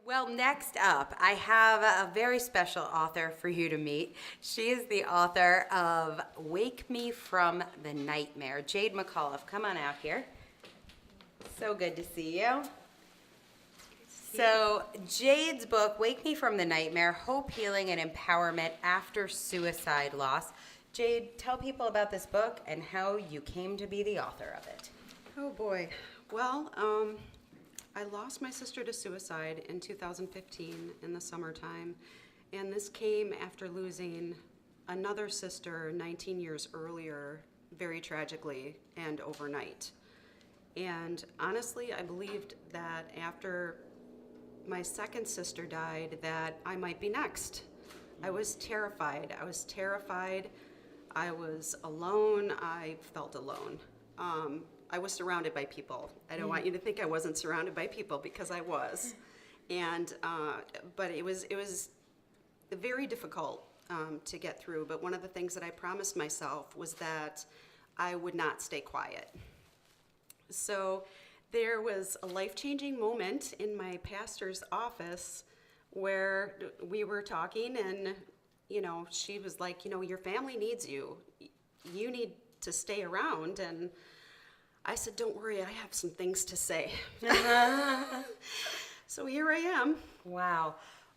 Well, next up, I have a very special author for you to meet. She is the author of Wake Me from the Nightmare. Jade McAuliffe, come on out here. So good to see you. So, Jade's book, Wake Me from the Nightmare, Hope, Healing, and Empowerment After Suicide Loss. Jade, tell people about this book and how you came to be the author of it. Oh boy. Well, I lost my sister to suicide in 2015 in the summertime, and this came after losing another sister 19 years earlier, very tragically and overnight. And honestly, I believed that after my second sister died that I might be next. I was terrified. I was alone. I felt alone. I was surrounded by people. I don't want you to think I wasn't surrounded by people, because I was. And but it was very difficult to get through. But one of the things that I promised myself was that I would not stay quiet. So there was a life-changing moment in my pastor's office where we were talking, and she was like, your family needs you. You need to stay around. And I said, don't worry, I have some things to say. So here I am. Wow.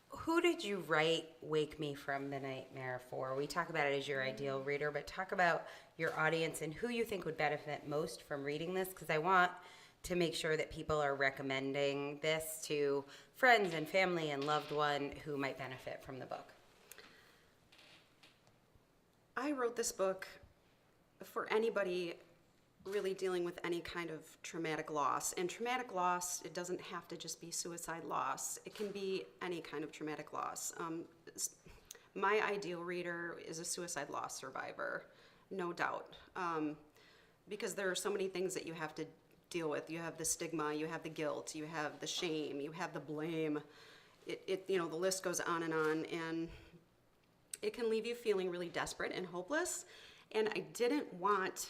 Who did you write Wake Me from the Nightmare for? We talk about it as your ideal reader, but talk about your audience and who you think would benefit most from reading this, because I want to make sure that people are recommending this to friends and family and loved one who might benefit from the book. I wrote this book for anybody really dealing with any kind of traumatic loss. And traumatic loss, it doesn't have to just be suicide loss. It can be any kind of traumatic loss. My ideal reader is a suicide loss survivor, no doubt, because there are so many things that you have to deal with. You have the stigma, you have the guilt, you have the shame, you have the blame. The list goes on, and it can leave you feeling really desperate and hopeless. And I didn't want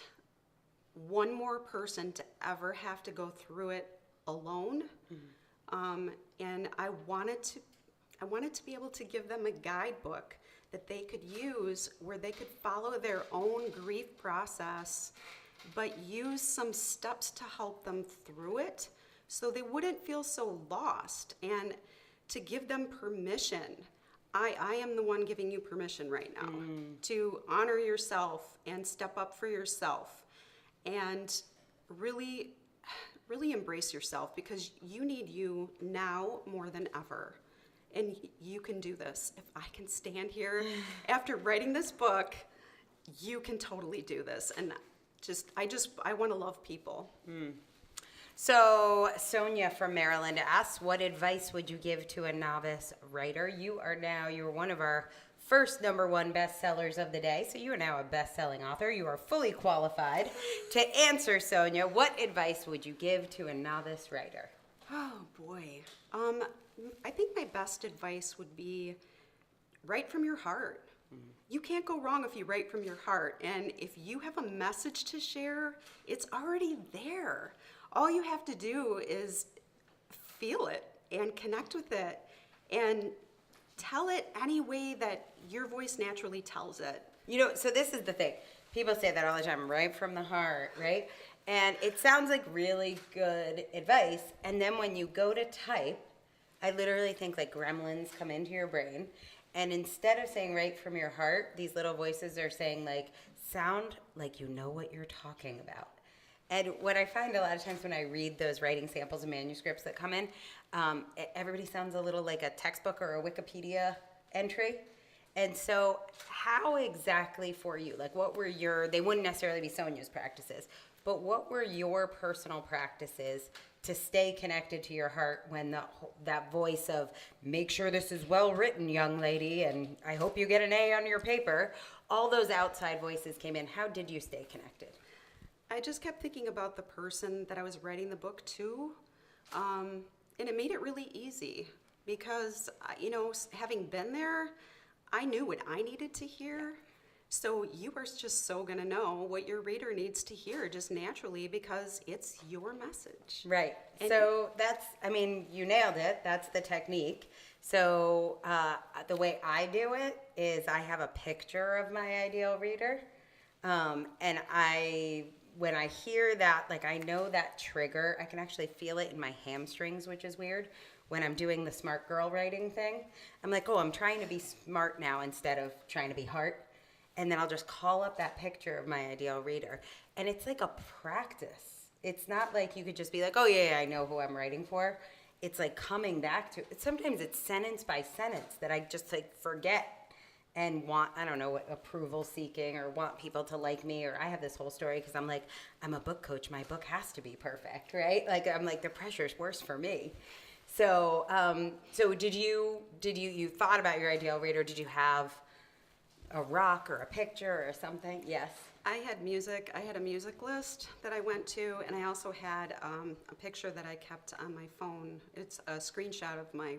one more person to ever have to go through it alone. And I wanted to be able to give them a guidebook that they could use, where they could follow their own grief process, but use some steps to help them through it so they wouldn't feel so lost, and to give them permission. I am the one giving you permission right now to honor yourself and step up for yourself, and really, really embrace yourself, because you need you now more than ever. And you can do this. If I can stand here after writing this book, you can totally do this. And I want to love people. So Sonia from Maryland asks, what advice would you give to a novice writer? You're one of our first #1 bestsellers of the day, so you are now a best-selling author. You are fully qualified to answer, Sonia. What advice would you give to a novice writer? Oh boy. I think my best advice would be write from your heart. You can't go wrong if you write from your heart. And if you have a message to share, it's already there. All you have to do is feel it and connect with it and tell it any way that your voice naturally tells it. So this is the thing. People say that all the time, right from the heart, right? And it sounds like really good advice. And then when you go to type, I literally think like gremlins come into your brain. And instead of saying right from your heart, these little voices are saying sound like you know what you're talking about. And what I find a lot of times when I read those writing samples and manuscripts that come in, everybody sounds a little like a textbook or a Wikipedia entry. And so how exactly for you, what were they wouldn't necessarily be Sonia's practices, but what were your personal practices to stay connected to your heart when that voice of, make sure this is well written, young lady, and I hope you get an A on your paper, all those outside voices came in? How did you stay connected? I just kept thinking about the person that I was writing the book to, and it made it really easy because, having been there, I knew what I needed to hear. So you are just so going to know what your reader needs to hear just naturally because it's your message. Right. And So that's, I mean, you nailed it. That's the technique. So the way I do it is I have a picture of my ideal reader. And when I hear that, like I know that trigger, I can actually feel it in my hamstrings, which is weird. When I'm doing the smart girl writing thing, I'm like, oh, I'm trying to be smart now instead of trying to be heart. And then I'll just call up that picture of my ideal reader. And it's like a practice. It's not like you could just be like, oh, yeah, I know who I'm writing for. It's like coming back to it. Sometimes it's sentence by sentence that I just like forget and want, I don't know, what approval seeking or want people to like me. Or I have this whole story because I'm like, I'm a book coach. My book has to be perfect, right? Like, I'm like, the pressure's worse for me. So, did you thought about your ideal reader? Did you have a rock or a picture or something? Yes. I had music. I had a music list that I went to, and I also had a picture that I kept on my phone. It's a screenshot of my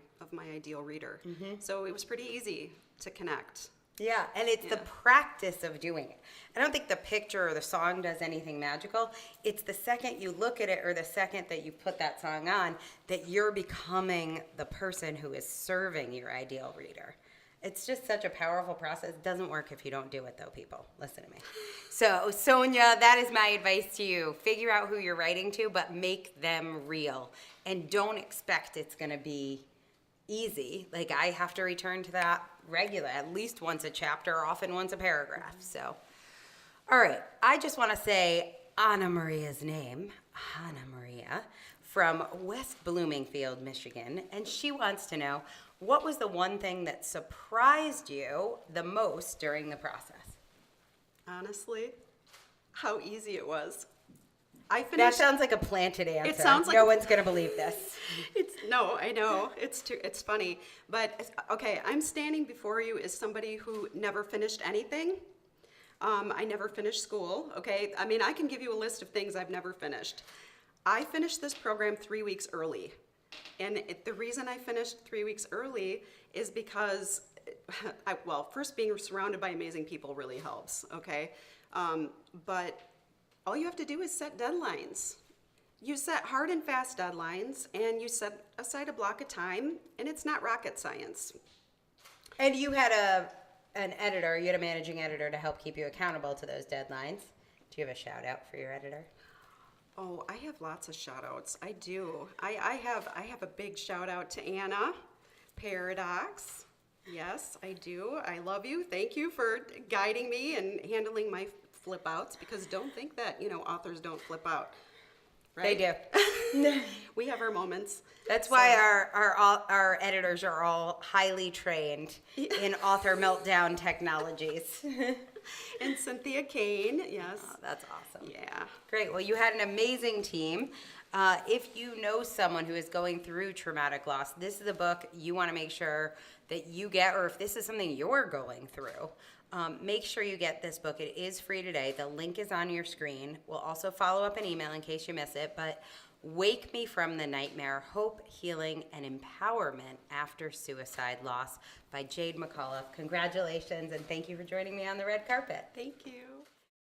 ideal reader. So it was pretty easy to connect. Yeah, and it's the practice of doing it. I don't think the picture or the song does anything magical. It's the second you look at it or the second that you put that song on that you're becoming the person who is serving your ideal reader. It's just such a powerful process. It doesn't work if you don't do it, though, people. Listen to me. So, Sonia, that is my advice to you. Figure out who you're writing to, but make them real. And don't expect it's going to be easy. Like, I have to return to that regular, at least once a chapter, often once a paragraph. So, all right. I just want to say Anna Maria's name, Anna Maria, from West Bloomingfield, Michigan. And she wants to know, what was the one thing that surprised you the most during the process? Honestly, how easy it was. I finished. That sounds like a planted answer. It sounds like no one's gonna believe this. No, I know it's funny, but okay. I'm standing before you as somebody who never finished anything. I never finished school. Okay, I mean I can give you a list of things I've never finished. I finished this program 3 weeks early. And the reason I finished 3 weeks early is because, first being surrounded by amazing people really helps, okay? But all you have to do is set deadlines. You set hard and fast deadlines, and you set aside a block of time, and it's not rocket science. And you had an editor, you had a managing editor to help keep you accountable to those deadlines. Do you have a shout out for your editor? Oh, I have lots of shout outs. I do. I have a big shout out to Anna Paradox. Yes, I do. I love you. Thank you for guiding me and handling my flip outs, because don't think that, authors don't flip out. Right? They do. We have our moments. That's why our editors are all highly trained in author meltdown technologies. And Cynthia Kane, yes. Oh, that's awesome. Yeah. Great. Well, you had an amazing team. If you know someone who is going through traumatic loss, this is a book you want to make sure that you get, or if this is something you're going through, make sure you get this book. It is free today. The link is on your screen. We'll also follow up an email in case you miss it, but Wake Me from the Nightmare, Hope, Healing, and Empowerment After Suicide Loss by Jade McAuliffe. Congratulations, and thank you for joining me on the red carpet. Thank you.